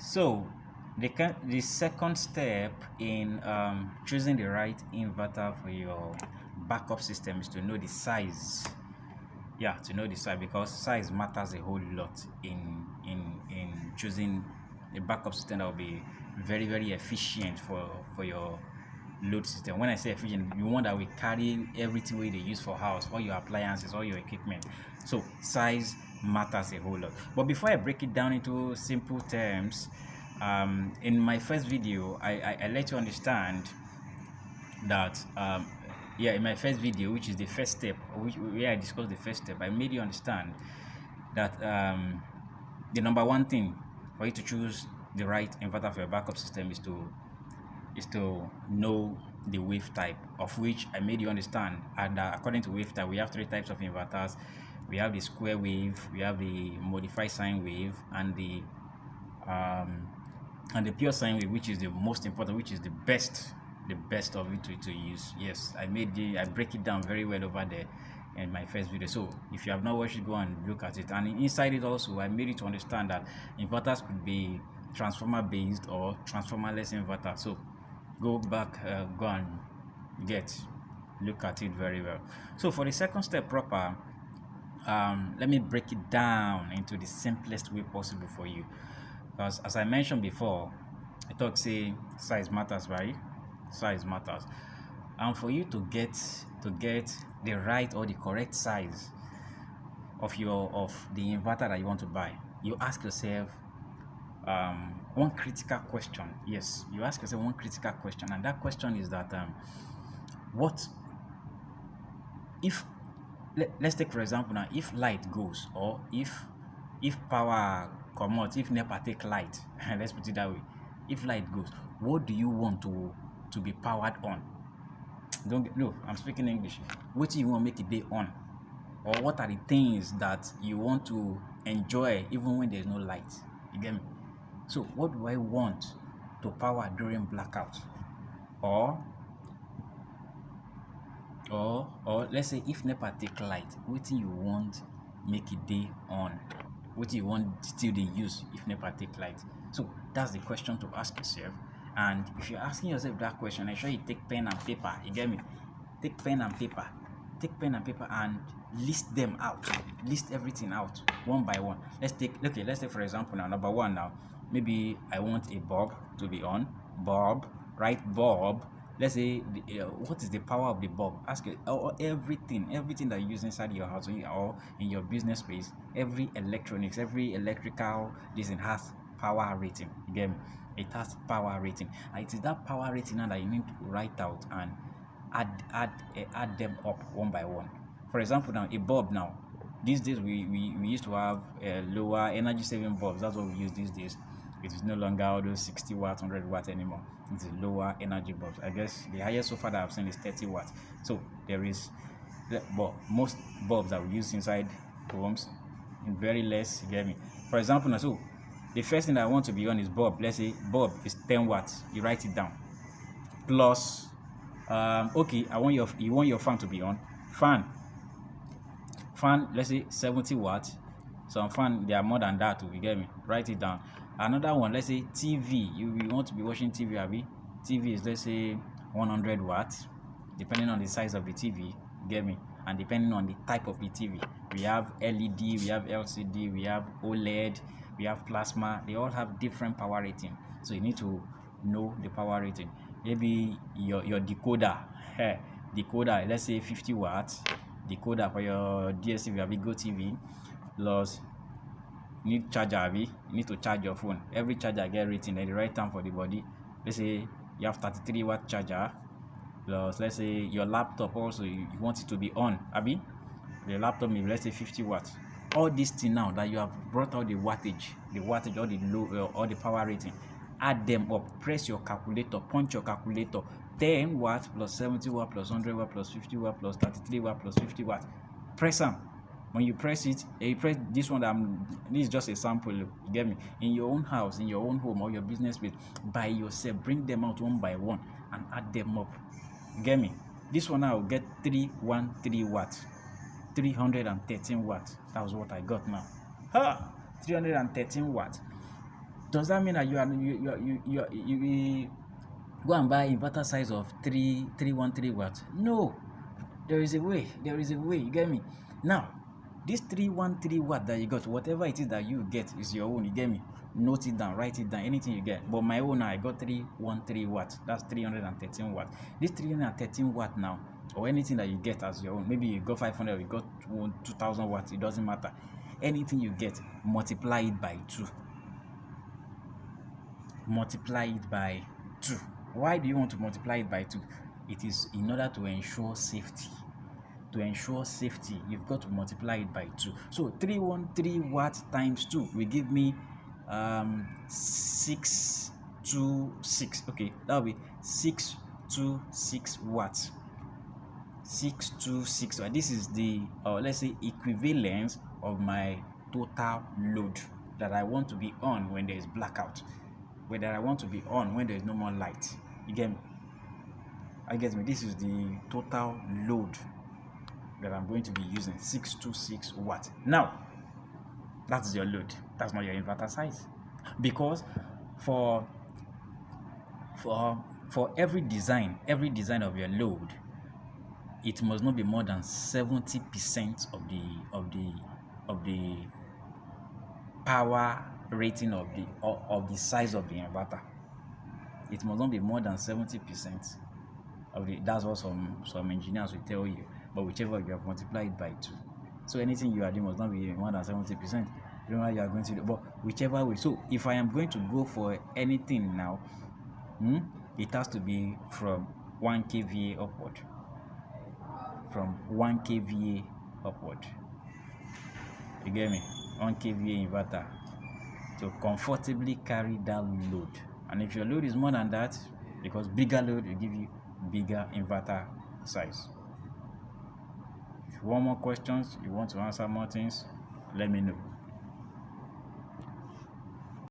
So the second step in choosing the right inverter for your backup system is to know the size. Yeah, to know the size, because size matters a whole lot in choosing a backup system that will be very efficient for your load system. When I say efficient, you want that we carry everything we they use for house, all your appliances, all your equipment. So size matters a whole lot. But before I break it down into simple terms, in my first video, I let you understand that yeah, in my first video, which is the first step, where I discussed the first step, I made you understand that the number one thing for you to choose the right inverter for your backup system is to know the wave type, of which I made you understand. And according to wave type, we have three types of inverters. We have the square wave, we have the modified sine wave, and the pure sine wave, which is the most important, which is the best of it to use. Yes, I break it down very well over there in my first video. So if you have not watched it, go and look at it. And inside it also, I made it to understand that inverters could be transformer based or transformerless inverter. So go back, go and look at it very well. So for the second step proper, let me break it down into the simplest way possible for you, because as I mentioned before, I talk say size matters, right? Size matters. And for you to get the right or the correct size of the inverter that you want to buy, you ask yourself one critical question. Yes, you ask yourself one critical question, and that question is that what if, let's take for example now, if light goes, or if power come out, if NEPA take light let's put it that way. If light goes, what do you want to be powered on? No, I'm speaking English. What do you want to make it day on? Or what are the things that you want to enjoy even when there's no light? You get me? So what do I want to power during blackout? Or let's say if NEPA take light, what do you want make it day on? What do you want still they use if NEPA take light? So that's the question to ask yourself. And if you're asking yourself that question, I sure you take pen and paper. You get me? Take pen and paper and list them out. List everything out one by one. Let's take for example now, number one now. Maybe I want a bulb to be on. Bulb, right? Bulb. Let's say what is the power of the bulb? Ask it, or everything that you use inside your house or in your business space. Every electronics, every electrical this has power rating. You get me? It has power rating, and it is that power rating now that you need to write out and add them up one by one. For example now, a bulb now, these days we used to have lower energy saving bulbs. That's what we use these days. It is no longer all those 60 watts 100 watts anymore. It's lower energy bulbs. I guess the highest so far that I've seen is 30 watts. So there is, but most bulbs that we use inside homes in very less. You get me? For example now, so the first thing that I want to be on is bulb. Let's say bulb is 10 watts. You write it down. Plus, okay, you want your fan to be on. Fan, let's say 70 watts. Some fan they are more than that too. You get me? Write it down. Another one, let's say TV. You want to be watching TV, Abby. TV is, let's say, 100 watts, depending on the size of the TV. You get me? And depending on the type of the TV. We have LED, we have LCD, we have OLED, we have plasma. They all have different power rating, so you need to know the power rating. Maybe your decoder, decoder, let's say 50 watts. Decoder for your DSTV, have Go TV. Plus, you need charger, you need to charge your phone. Every charger get rating at the right time for the body. Let's say you have 33 watt charger. Plus, let's say your laptop also, you want it to be on, Abby. The laptop maybe, let's say 50 watts. All these things now that you have brought out the wattage, or the low or the power rating, add them up. Press your calculator, punch your calculator. 10 watts plus 70 watt plus 100 watt plus 50 watt plus 33 watt plus 50 watt. Press them. When you press it, you press this one. This is just a sample. You get me? In your own house, in your own home, or your business space, by yourself, bring them out one by one and add them up. You get me? This one now will get 313 watts, 313 watts. That was what I got now. 313 watts. Does that mean that you go and buy inverter size of 313 watts? No, there is a way. There is a way. You get me? Now, this 313 watt that you got, whatever it is that you get is your own. You get me? Note it down, write it down, anything you get. But my own, I got 313 watts. That's 313 watts. This 313 watt now, or anything that you get as your own. Maybe you got 500, you got 2000 watts. It doesn't matter. Anything you get, multiply it by 2. Multiply it by 2. Why do you want to multiply it by 2? It is in order to ensure safety. To ensure safety, you've got to multiply it by 2. So 313 watts times 2 will give me 626. Okay, that'll be 626 watts. 626. This is the let's say equivalence of my total load that I want to be on when there is blackout, whether I want to be on when there is no more light. You get me? I get me. This is the total load that I'm going to be using, 626 watts. Now, that's your load. That's not your inverter size, because for every design of your load, it must not be more than 70% of the power rating of the size of the inverter. It must not be more than 70% of the. That's what some engineers will tell you. But whichever, you have multiplied by 2. So anything you are doing must not be more than 70%. Remember, you are going to do, but whichever way. So if I am going to go for anything now, it has to be from 1 kVA upward. From 1 kVA upward. You get me? 1 kVA inverter to comfortably carry that load. And if your load is more than that, because bigger load will give you bigger inverter size. If you want more questions, you want to answer more things, let me know.